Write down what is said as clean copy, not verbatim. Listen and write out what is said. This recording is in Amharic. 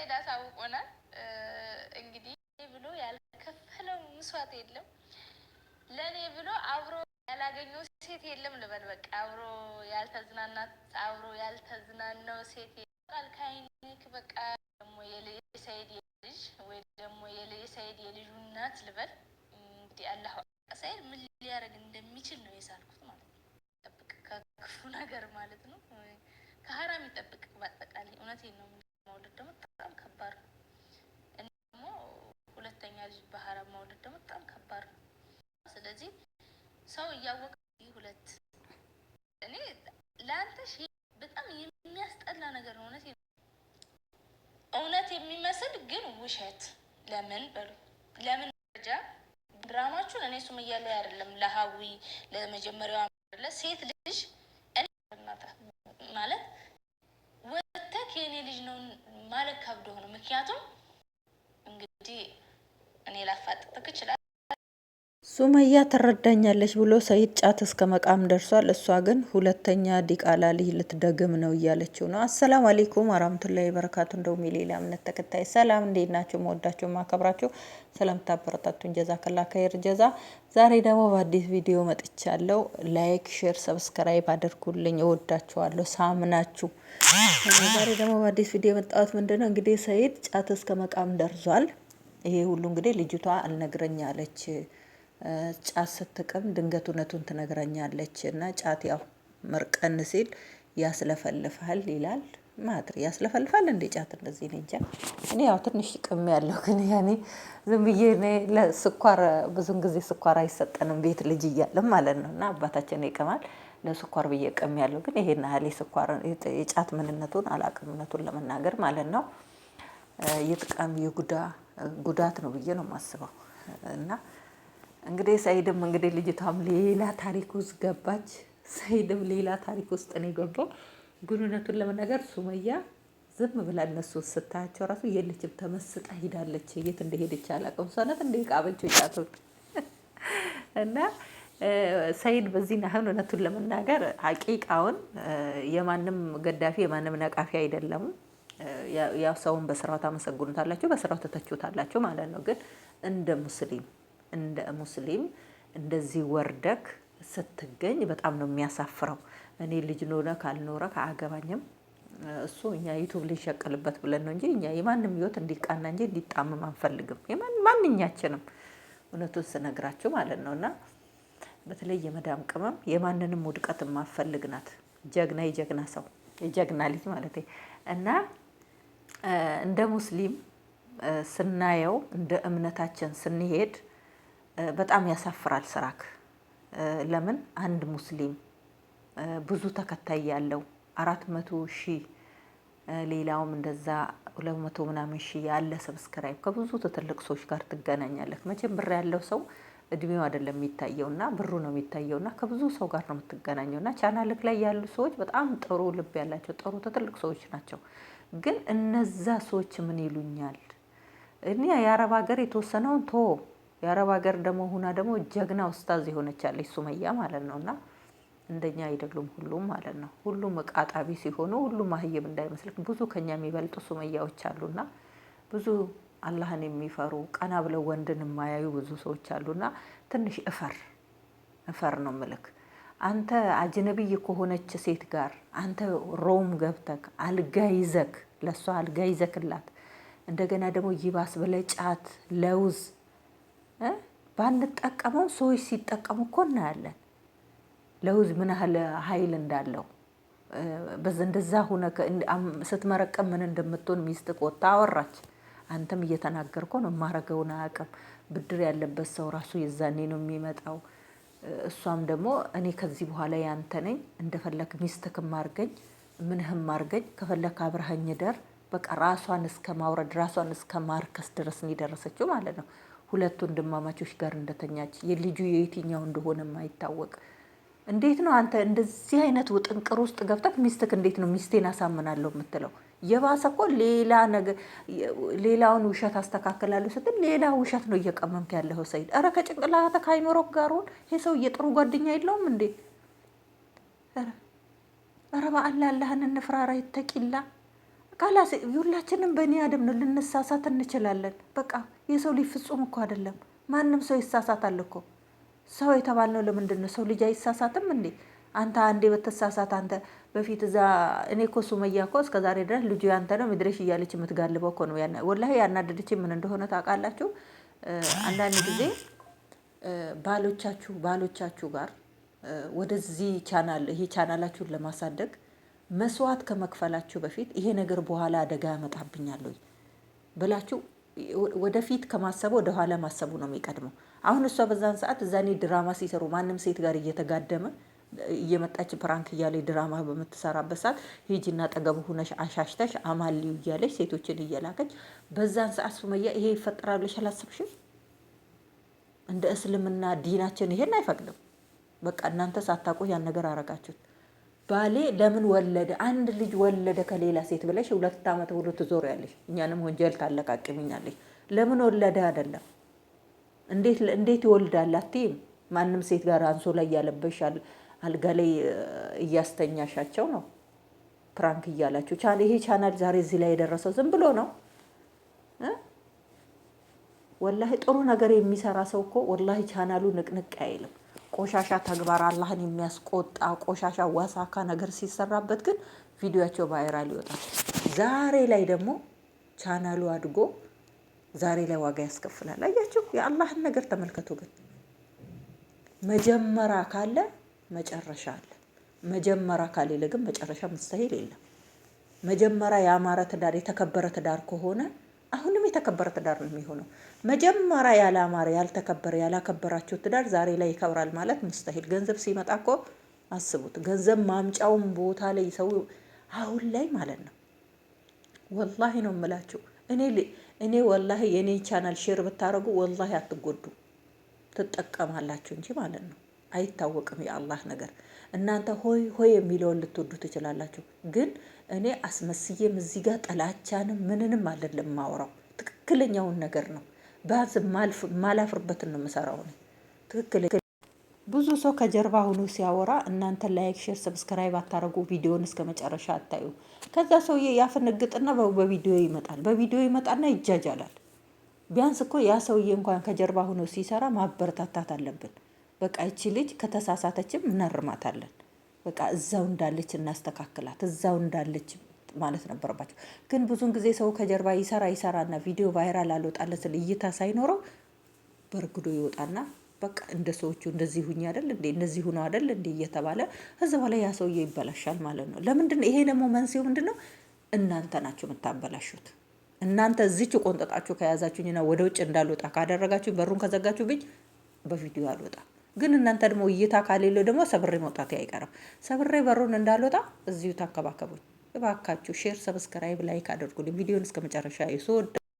ሰይድ አሳውቆናል። እንግዲህ ብሎ ያልከፈለው መስዋዕት የለም። ለኔ ብሎ አብሮ ያላገኘው ሴት የለም ልበል። በቃ አብሮ ያልተዝናናው ሴት ቃል ከአይንክ በቃ ደግሞ የሰይድ ልጅ ወይ ደግሞ የሰይድ የልጁ እናት ልበል። እንግዲህ አላህ ሰይድ ምን ሊያደርግ እንደሚችል ነው የሳልኩት ማለት ነው። ጠብቅ ከክፉ ነገር ማለት ነው። ከሀራም ይጠብቅ። በአጠቃላይ እውነቴን ነው። መውለድ ደግሞ በጣም ከባድ ነው። ደግሞ ሁለተኛ ልጅ በሀራም መውለድ ደግሞ በጣም ከባድ ነው። ስለዚህ ሰው እያወቀ ሁለት እኔ ለአንተ በጣም የሚያስጠላ ነገር ነው። እውነት የሚመስል ግን ውሸት። ለምን በሉ ለምን ደረጃ ድራማችሁን እኔ ሱመያ ላይ አይደለም ለሀዊ ለመጀመሪያዋ ለሴት ልጅ እኔ ማለት ወተክ የኔ ልጅ ነው ማለት ከብዶ ነው። ምክንያቱም እንግዲህ እኔ ላፋጥጥክ ይችላል። ሱመያ ትረዳኛለች ብሎ ሰይድ ጫት እስከ መቃም ደርሷል። እሷ ግን ሁለተኛ ዲቃላ ልጅ ልትደግም ነው እያለችው ነው። አሰላሙ አለይኩም ወራህመቱላሂ ወበረካቱ። እንደውም የሌላ እምነት ተከታይ ሰላም፣ እንዴት ናችሁ? መወዳችሁ ማከብራችሁ ስለምታበረታቱኝ ጀዛከላ ከይር ጀዛ። ዛሬ ደግሞ በአዲስ ቪዲዮ መጥቻለሁ። ላይክ፣ ሼር፣ ሰብስክራይብ አድርጉልኝ። እወዳችኋለሁ ሳምናችሁ። ዛሬ ደግሞ በአዲስ ቪዲዮ የመጣሁት ምንድነው እንግዲህ ሰይድ ጫት እስከ መቃም ደርሷል። ይሄ ሁሉ እንግዲህ ልጅቷ አልነግረኝ አለች። ጫት ስትቅም ድንገት እውነቱን ትነግረኛለች እና ጫት ያው መርቀን ሲል ያስለፈልፋል ይላል። ማድሪ ያስለፈልፋል እንዴ ጫት እንደዚህ ነው እንጂ እኔ ያው ትንሽ ቅም ያለው ግን ያኔ ዝም ብዬ ለስኳር ብዙን ጊዜ ስኳር አይሰጠንም ቤት ልጅ እያለም ማለት ነው። እና አባታችን ይቀማል ለስኳር ብዬ ቅም ያለው ግን ይሄን ያህል ስኳር የጫት ምንነቱን አላቅምነቱን ለመናገር ማለት ነው። የጥቃም ጉዳት ነው ብዬ ነው የማስበው። እና እንግዲህ ሰይድም እንግዲህ ልጅቷም ሌላ ታሪክ ውስጥ ገባች። ሰይድም ሌላ ታሪክ ውስጥ ነው የገባው። ግንኙነቱን ለመናገር ሱመያ ዝም ብላ እነሱ ስታያቸው ራሱ የልጅም ተመስጣ ሄዳለች። የት እንደሄደች አላውቅም። ሰነት እንደ ቃበችው ጫቱን እና ሰይድ በዚህ ናህን እውነቱን ለመናገር ሀቂቃውን የማንም ገዳፊ የማንም ነቃፊ አይደለም። ያው ሰውን በስራው ታመሰግኑታላችሁ፣ በስራው ተተቹታላችሁ ማለት ነው። ግን እንደ ሙስሊም እንደዚህ ወርደክ ስትገኝ በጣም ነው የሚያሳፍረው። እኔ ልጅ ኖረ ካልኖረ ከአገባኝም እሱ እኛ ዩቲዩብ ሊሸቀልበት ብለን ነው እንጂ እኛ የማንም ህይወት እንዲቃና እንጂ እንዲጣመም አንፈልግም። ማንኛችንም እውነቱን ስነግራችሁ ማለት ነውና በተለይ የመዳም ቅመም የማንንም ውድቀት ማፈልግ ናት። ጀግና የጀግና ሰው የጀግና ልጅ ማለት እና እንደ ሙስሊም ስናየው እንደ እምነታችን ስንሄድ በጣም ያሳፍራል ስራክ። ለምን አንድ ሙስሊም ብዙ ተከታይ ያለው 400,000 ሌላውም እንደዛ 200 ምናምን ሺህ ያለ ሰብስክራይብ ከብዙ ትልቅ ሰዎች ጋር ትገናኛለህ። መቼም ብር ያለው ሰው እድሜው አይደለም የሚታየውና ብሩ ነው የሚታየውና ከብዙ ሰው ጋር ነው የምትገናኘውና ቻናልክ ላይ ያሉ ሰዎች በጣም ጥሩ ልብ ያላቸው ጥሩ ትልቅ ሰዎች ናቸው። ግን እነዛ ሰዎች ምን ይሉኛል? እኔ የአረብ ሀገር የተወሰነውን የአረብ ሀገር ደግሞ ሁና ደግሞ ጀግና ኡስታዝ የሆነቻለች ሱመያ ማለት ነውና እንደኛ አይደሉም ሁሉም ማለት ነው። ሁሉም እቃጣቢ ሲሆኑ ሁሉም ማህየም እንዳይመስልክ ብዙ ከኛ የሚበልጡ ሱመያዎች አሉና ብዙ አላህን የሚፈሩ ቀና ብለው ወንድን የማያዩ ብዙ ሰዎች አሉና ትንሽ እፈር ነው ምልክ። አንተ አጅነብይ ከሆነች ሴት ጋር አንተ ሮም ገብተክ አልጋ ይዘክ ለሷ አልጋ ይዘክላት እንደገና ደግሞ ይባስ በለጫት ለውዝ ባንጠቀመው ሰዎች ሲጠቀሙ እኮ እናያለን። ለውዝ ምን ያህል ኃይል እንዳለው እንደዛ ሆነ ስትመረቀም ምን እንደምትሆን ሚስትህ ወጣ አወራች። አንተም እየተናገርከው ነው። ማረገውን አያውቅም። ብድር ያለበት ሰው ራሱ የዛኔ ነው የሚመጣው። እሷም ደግሞ እኔ ከዚህ በኋላ ያንተ ነኝ እንደፈለክ ሚስትክም አርገኝ ምንህም አርገኝ ከፈለክ አብረኸኝ ደር በቃ ራሷን እስከ ማውረድ ራሷን እስከ ማርከስ ድረስ ነው የደረሰችው ማለት ነው። ሁለቱ ወንድማማቾች ጋር እንደተኛች የልጁ የየትኛው እንደሆነ የማይታወቅ እንዴት ነው አንተ እንደዚህ አይነት ውጥንቅር ውስጥ ገብተክ ሚስትክ እንዴት ነው ሚስቴን አሳምናለሁ የምትለው? የባሰ እኮ ሌላ ነገር ሌላውን ውሸት አስተካክላለሁ ስትል ሌላ ውሸት ነው እየቀመምክ ያለው ሰይድ። ኧረ ከጭንቅላትህ አይኖርክ ጋሩን ይሄ ሰው የጥሩ ጓደኛ የለውም እንዴ? ኧረ በአላህ አላህን እንፍራራ ይተቂላ። ካላስ ሁላችንም በእኔ አደም ነው፣ ልንሳሳት እንችላለን። በቃ የሰው ልጅ ፍጹም እኮ አይደለም። ማንም ሰው ይሳሳታል እኮ። ሰው የተባልነው ለምንድን ነው? ሰው ልጅ አይሳሳትም እንዴ? አንተ አንዴ በተሳሳት አንተ በፊት እዛ እኔ እኮ ሱመያ እኮ እስከ ዛሬ ድረስ ልጁ ያንተ ነው ምድረሽ እያለች የምትጋልበው እኮ ነው። ወላሂ ያናደደችኝ ምን እንደሆነ ታውቃላችሁ? አንዳንድ ጊዜ ባሎቻችሁ ጋር ወደዚህ ቻናል ይሄ ቻናላችሁን ለማሳደግ መስዋዕት ከመክፈላችሁ በፊት ይሄ ነገር በኋላ አደጋ ያመጣብኛል ወይ ብላችሁ ወደፊት ከማሰቡ ወደ ኋላ ማሰቡ ነው የሚቀድመው። አሁን እሷ በዛን ሰዓት እዛኔ ድራማ ሲሰሩ ማንም ሴት ጋር እየተጋደመ እየመጣች ፕራንክ እያለ ድራማ በምትሰራበት ሰዓት ሂጂና ጠገቡ ሁነሽ አሻሽተሽ አማልዩ እያለች ሴቶችን እየላከች በዛን ሰዓት ሱመያ ይሄ ይፈጠራል ብለሽ አላሰብሽም? እንደ እስልምና ዲናችን ይሄን አይፈቅድም። በቃ እናንተ ሳታውቁ ያን ነገር አረጋችሁት። ባሌ ለምን ወለደ? አንድ ልጅ ወለደ ከሌላ ሴት ብለሽ 2 ዓመት ሙሉ ትዞሪያለሽ። እኛንም ወንጀል ታለቃቅሚኛለሽ። ለምን ወለደ አይደለም እንዴት ይወልዳል አትይም። ማንም ሴት ጋር አንሶላ እያለበሽ አልጋ ላይ እያስተኛሻቸው ነው ፕራንክ እያላችሁ። ይሄ ቻናል ዛሬ እዚህ ላይ የደረሰው ዝም ብሎ ነው። ወላሂ ጥሩ ነገር የሚሰራ ሰው እኮ ወላሂ ቻናሉ ንቅንቅ አይልም። ቆሻሻ ተግባር አላህን የሚያስቆጣ ቆሻሻ ዋሳካ ነገር ሲሰራበት ግን ቪዲዮቸው ቫይራል ይወጣል። ዛሬ ላይ ደግሞ ቻናሉ አድጎ ዛሬ ላይ ዋጋ ያስከፍላል። አያችሁ፣ የአላህን ነገር ተመልከቱ። ግን መጀመሪያ ካለ መጨረሻ አለ። መጀመሪያ ካሌለ ግን መጨረሻ መስተሂል የለም። መጀመሪያ ያማረ ትዳር የተከበረ ትዳር ከሆነ አሁንም የተከበረ ትዳር ነው የሚሆነው። መጀመሪያ ያላማረ ያልተከበረ ያላከበራችሁ ትዳር ዛሬ ላይ ይከብራል ማለት መስተሂል። ገንዘብ ሲመጣ እኮ አስቡት፣ ገንዘብ ማምጫውን ቦታ ላይ ሰው አሁን ላይ ማለት ነው። ወላሂ ነው የምላችሁ። እኔ ወላሂ የኔ ቻናል ሼር ብታረጉ ወላሂ አትጎዱ፣ ትጠቀማላችሁ እንጂ ማለት ነው። አይታወቅም የአላህ ነገር። እናንተ ሆይ ሆይ የሚለውን ልትወዱ ትችላላችሁ። ግን እኔ አስመስዬም እዚህ ጋር ጥላቻንም ምንንም አይደለም ማወራው፣ ትክክለኛውን ነገር ነው። ቢያንስ ማላፍርበትን ነው የምሰራው ነው። ትክክል። ብዙ ሰው ከጀርባ ሆኖ ሲያወራ እናንተ ላይክ፣ ሼር፣ ሰብስክራይብ አታረጉ፣ ቪዲዮን እስከ መጨረሻ አታዩ። ከዛ ሰውዬ ያፈነግጥና በቪዲዮ ይመጣል። በቪዲዮ ይመጣና ይጃጃላል። ቢያንስ እኮ ያ ሰውዬ እንኳን ከጀርባ ሆኖ ሲሰራ ማበረታታት አለብን። በቃ እቺ ልጅ ከተሳሳተችም እናርማታለን። በቃ እዛው እንዳለች እናስተካክላት፣ እዛው እንዳለች ማለት ነበረባቸው። ግን ብዙን ጊዜ ሰው ከጀርባ ይሰራና ቪዲዮ ቫይራል አልወጣለት ስለ እይታ ሳይኖረው በርግዶ ይወጣና በቃ እንደ ሰዎቹ እንደዚህ ሁኝ አይደል እንዴ እንደዚህ ሁኑ አይደል እንዴ እየተባለ እዛ በኋላ ያ ሰውዬ ይበላሻል ማለት ነው። ለምንድነው ይሄ ደግሞ መንስኤው ምንድነው? እናንተ ናችሁ የምታበላሹት። እናንተ እዚች ቆንጠጣችሁ ከያዛችሁኝና ወደ ውጭ እንዳልወጣ ካደረጋችሁ በሩን ከዘጋችሁብኝ በቪዲዮ አልወጣ። ግን እናንተ ደግሞ እይታ ካሌለው ደግሞ ሰብሬ መውጣት አይቀርም። ሰብሬ በሩን እንዳልወጣ እዚሁ ታከባከቡኝ። እባካችሁ ሼር፣ ሰብስክራይብ፣ ላይክ አድርጉልኝ። ቪዲዮን እስከ መጨረሻ ይሶ